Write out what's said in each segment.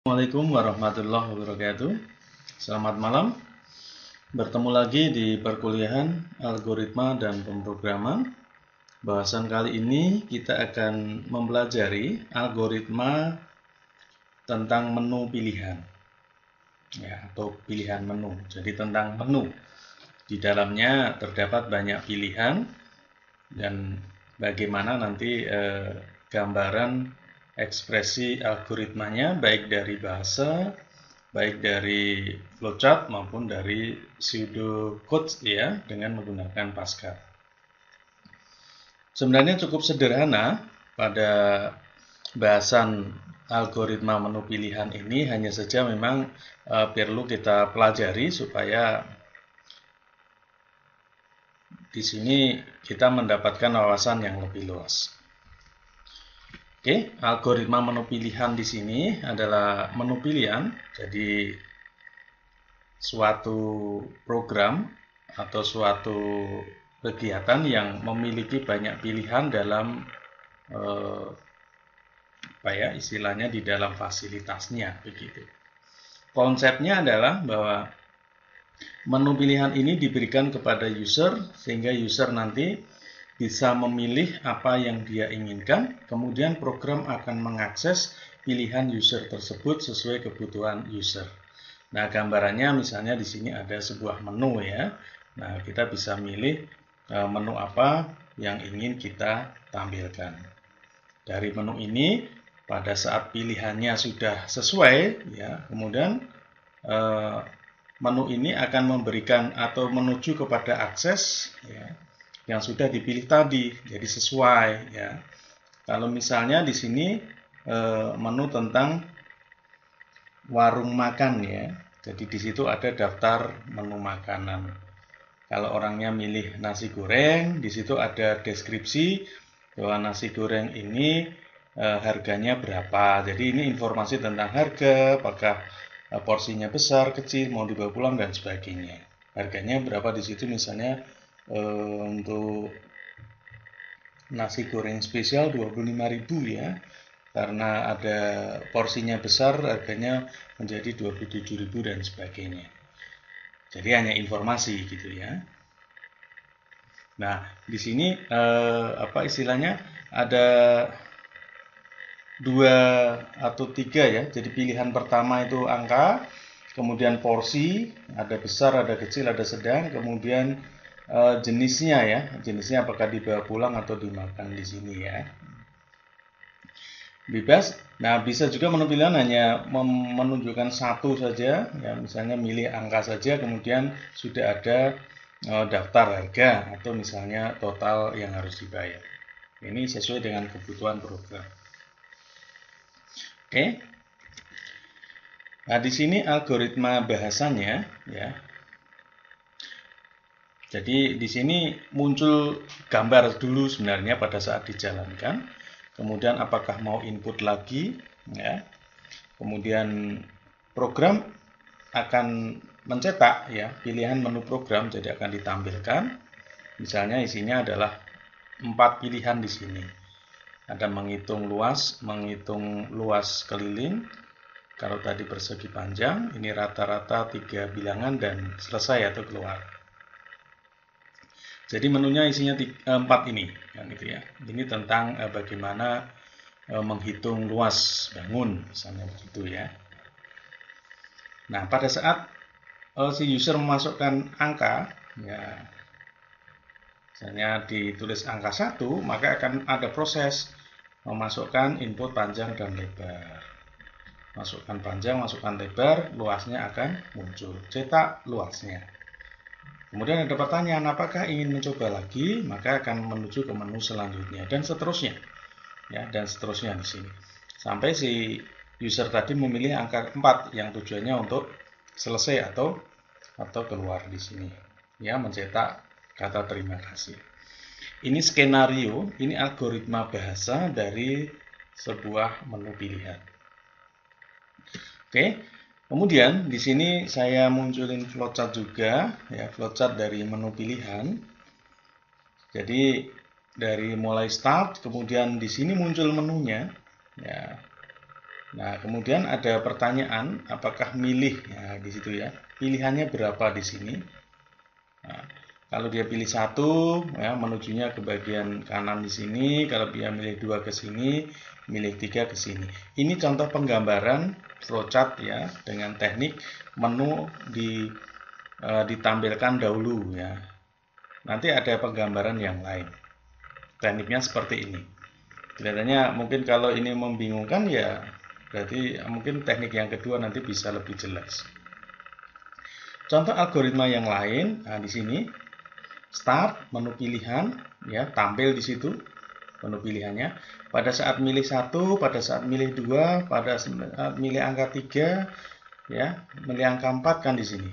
Assalamualaikum warahmatullahi wabarakatuh. Selamat malam. Bertemu lagi di perkuliahan algoritma dan pemrograman. Bahasan kali ini kita akan mempelajari algoritma tentang menu pilihan, ya, atau pilihan menu. Jadi tentang menu. Di dalamnya terdapat banyak pilihan dan bagaimana nanti gambaran ekspresi algoritmanya baik dari bahasa, baik dari flowchart maupun dari pseudocode ya dengan menggunakan Pascal. Sebenarnya cukup sederhana pada bahasan algoritma menu pilihan ini, hanya saja memang perlu kita pelajari supaya di sini kita mendapatkan wawasan yang lebih luas. Oke, algoritma menu pilihan di sini adalah menu pilihan. Jadi suatu program atau suatu kegiatan yang memiliki banyak pilihan dalam istilahnya di dalam fasilitasnya begitu. Konsepnya adalah bahwa menu pilihan ini diberikan kepada user sehingga user nanti bisa memilih apa yang dia inginkan, kemudian program akan mengakses pilihan user tersebut sesuai kebutuhan user. Nah, gambarannya misalnya di sini ada sebuah menu ya. Nah, kita bisa milih menu apa yang ingin kita tampilkan. Dari menu ini, pada saat pilihannya sudah sesuai, ya, kemudian menu ini akan memberikan atau menuju kepada akses ya, yang sudah dipilih tadi, jadi sesuai ya. Kalau misalnya di sini menu tentang warung makan ya, jadi di situ ada daftar menu makanan. Kalau orangnya milih nasi goreng, di situ ada deskripsi bahwa nasi goreng ini harganya berapa. Jadi ini informasi tentang harga, apakah porsinya besar, kecil, mau dibawa pulang dan sebagainya. Harganya berapa di situ misalnya untuk nasi goreng spesial 25.000 ya. Karena ada porsinya besar, harganya menjadi 27.000 dan sebagainya. Jadi hanya informasi gitu ya. Nah, di sini istilahnya ada 2 atau 3 ya. Jadi pilihan pertama itu angka, kemudian porsi, ada besar, ada kecil, ada sedang, kemudian jenisnya ya. Jenisnya apakah dibawa pulang atau dimakan di sini ya. Bebas. Nah, bisa juga menu pilihan hanya menunjukkan satu saja, ya, misalnya milih angka saja, kemudian sudah ada daftar harga atau misalnya total yang harus dibayar. Ini sesuai dengan kebutuhan program. Oke. Nah, di sini algoritma bahasanya ya. Jadi di sini muncul gambar dulu sebenarnya pada saat dijalankan. Kemudian apakah mau input lagi ya. Kemudian program akan mencetak ya pilihan menu program, jadi akan ditampilkan. Misalnya isinya adalah 4 pilihan di sini. Ada menghitung luas keliling. Kalau tadi persegi panjang, ini rata-rata 3 bilangan dan selesai atau keluar. Jadi menunya isinya 4 ini, kan gitu ya. Ini tentang bagaimana menghitung luas bangun, misalnya begitu ya. Nah, pada saat si user memasukkan angka, ya, misalnya ditulis angka 1, maka akan ada proses memasukkan input panjang dan lebar. Masukkan panjang, masukkan lebar, luasnya akan muncul. Cetak luasnya. Kemudian ada pertanyaan, apakah ingin mencoba lagi? Maka akan menuju ke menu selanjutnya dan seterusnya. Ya, dan seterusnya di sini. Sampai si user tadi memilih angka 4 yang tujuannya untuk selesai atau keluar di sini. Ya, mencetak kata terima kasih. Ini skenario, ini algoritma bahasa dari sebuah menu pilihan. Oke. Kemudian di sini saya munculin flowchart juga, ya, flowchart dari menu pilihan. Jadi dari mulai start, kemudian di sini muncul menunya, ya. Nah, kemudian ada pertanyaan, apakah milih? Nah, di situ ya, pilihannya berapa di sini? Nah, kalau dia pilih satu, ya, menujunya ke bagian kanan di sini. Kalau dia milih dua ke sini, milih tiga ke sini. Ini contoh penggambaran flowchart ya, dengan teknik menu ditampilkan dahulu ya. Nanti ada penggambaran yang lain. Tekniknya seperti ini. Kelihatannya mungkin kalau ini membingungkan ya, berarti mungkin teknik yang kedua nanti bisa lebih jelas. Contoh algoritma yang lain, nah di sini start menu pilihan ya, tampil di situ menu pilihannya. Pada saat milih satu, pada saat milih dua, pada saat milih angka 3 ya, milih angka 4 kan di sini.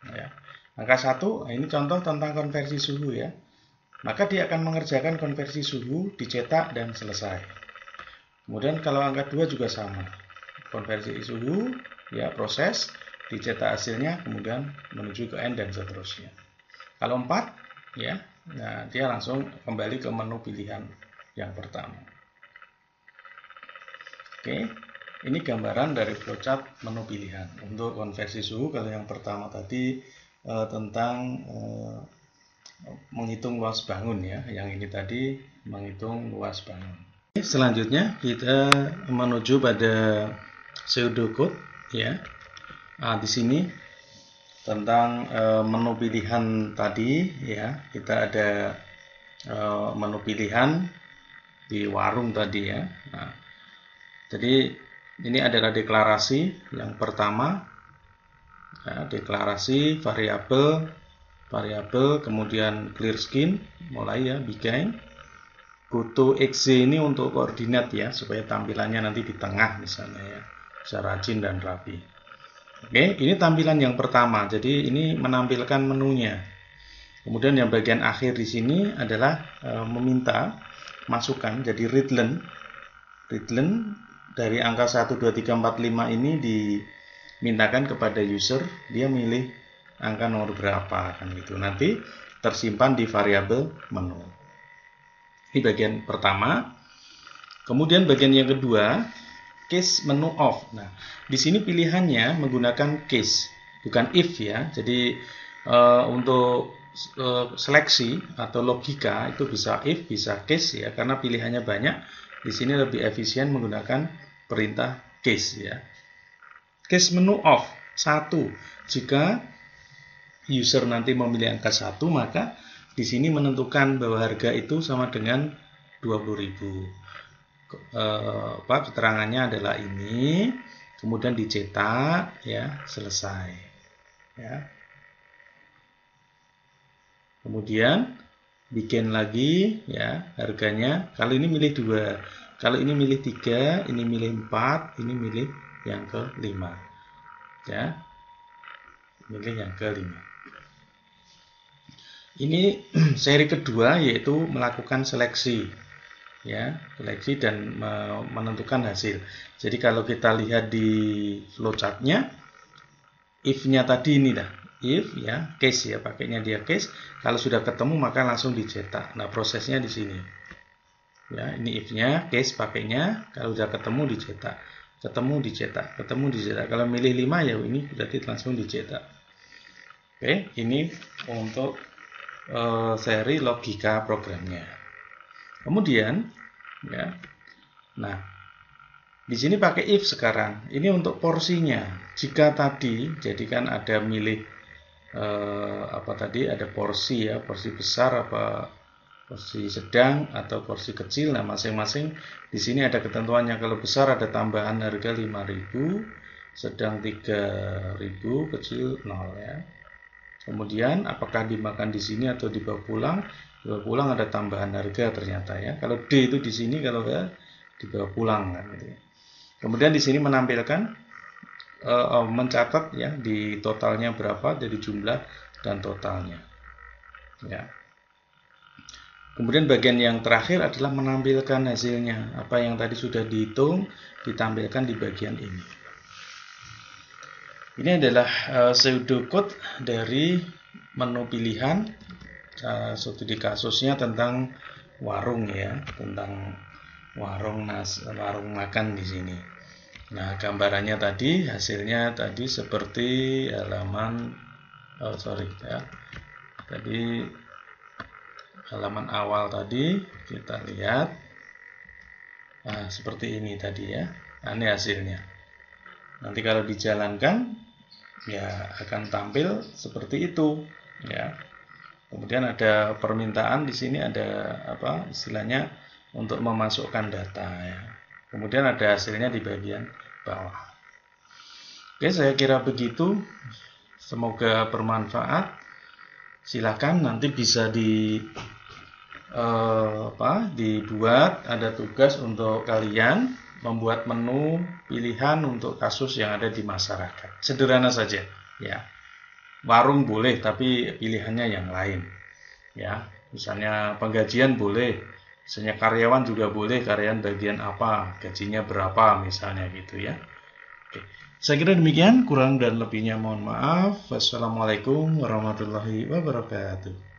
Ya. Angka 1, nah ini contoh tentang konversi suhu ya. Maka dia akan mengerjakan konversi suhu, dicetak dan selesai. Kemudian kalau angka 2 juga sama. Konversi suhu, ya proses, dicetak hasilnya, kemudian menuju ke N dan seterusnya. Kalau 4, ya, nah dia langsung kembali ke menu pilihan yang pertama. Oke, ini gambaran dari flowchart menu pilihan. Untuk konversi suhu, kalau yang pertama tadi tentang menghitung luas bangun ya, yang ini tadi menghitung luas bangun. Selanjutnya kita menuju pada pseudocode ya. Nah, di sini tentang menu pilihan tadi ya, kita ada menu pilihan di warung tadi ya. Nah, jadi ini adalah deklarasi yang pertama ya, deklarasi variabel kemudian clear skin mulai ya, begin go to XZ ini untuk koordinat ya, supaya tampilannya nanti di tengah misalnya ya, bisa rajin dan rapi. Oke, ini tampilan yang pertama, jadi ini menampilkan menunya. Kemudian yang bagian akhir di sini adalah meminta masukan, jadi readlen dari angka 1, 2, 3, 4, 5 ini dimintakan kepada user, dia milih angka nomor berapa kan gitu. Nanti tersimpan di variabel menu. Ini bagian pertama. Kemudian bagian yang kedua, case menu off. Nah, di sini pilihannya menggunakan case, bukan if ya. Jadi untuk seleksi atau logika itu bisa if, bisa case ya, karena pilihannya banyak. Di sini lebih efisien menggunakan perintah case ya. Case menu off 1. Jika user nanti memilih angka 1, maka di sini menentukan bahwa harga itu sama dengan 20.000. Keterangannya adalah ini, kemudian dicetak ya, selesai ya. Kemudian bikin lagi ya, harganya kalau ini milih 2, kalau ini milih 3, ini milih 4, ini milih yang ke-5 ya, milih yang ke-5. Ini seri kedua, yaitu melakukan seleksi ya, seleksi dan menentukan hasil. Jadi kalau kita lihat di flowchartnya, if-nya tadi ini dah, if ya, case ya, pakainya dia case. Kalau sudah ketemu maka langsung dicetak. Nah, prosesnya di sini ya, ini if-nya, case pakainya, kalau sudah ketemu dicetak, ketemu dicetak, ketemu dicetak. Kalau milih 5 ya ini berarti langsung dicetak. Oke, ini untuk seri logika programnya. Kemudian ya, nah di sini pakai if sekarang. Ini untuk porsinya. Jika tadi jadi kan ada milih apa tadi, ada porsi ya, porsi besar apa porsi sedang atau porsi kecil. Nah, masing-masing di sini ada ketentuannya. Kalau besar ada tambahan harga 5.000, sedang 3.000, kecil 0 ya. Kemudian apakah dimakan di sini atau dibawa pulang? Dibawa pulang ada tambahan harga ternyata ya. Kalau D itu di sini, kalau enggak dibawa pulang kan gitu ya. Kemudian di sini menampilkan mencatat ya, di totalnya berapa, jadi jumlah dan totalnya. Ya. Kemudian bagian yang terakhir adalah menampilkan hasilnya. Apa yang tadi sudah dihitung ditampilkan di bagian ini. Ini adalah pseudocode dari menu pilihan, studi kasusnya tentang warung ya, tentang warung makan di sini. Nah, gambarannya tadi, hasilnya tadi seperti halaman tadi halaman awal tadi kita lihat. Nah, seperti ini tadi ya. Nah, ini hasilnya. Nanti kalau dijalankan ya akan tampil seperti itu ya. Kemudian ada permintaan di sini, ada apa istilahnya untuk memasukkan data ya. Kemudian ada hasilnya di bagian bawah. Oke, saya kira begitu. Semoga bermanfaat. Silakan nanti bisa dibuat, ada tugas untuk kalian membuat menu pilihan untuk kasus yang ada di masyarakat. Sederhana saja ya. Warung boleh tapi pilihannya yang lain ya. Misalnya penggajian boleh, misalnya karyawan juga boleh, karyawan bagian apa, gajinya berapa misalnya gitu ya. Oke. Saya kira demikian, kurang dan lebihnya mohon maaf. Wassalamualaikum warahmatullahi wabarakatuh.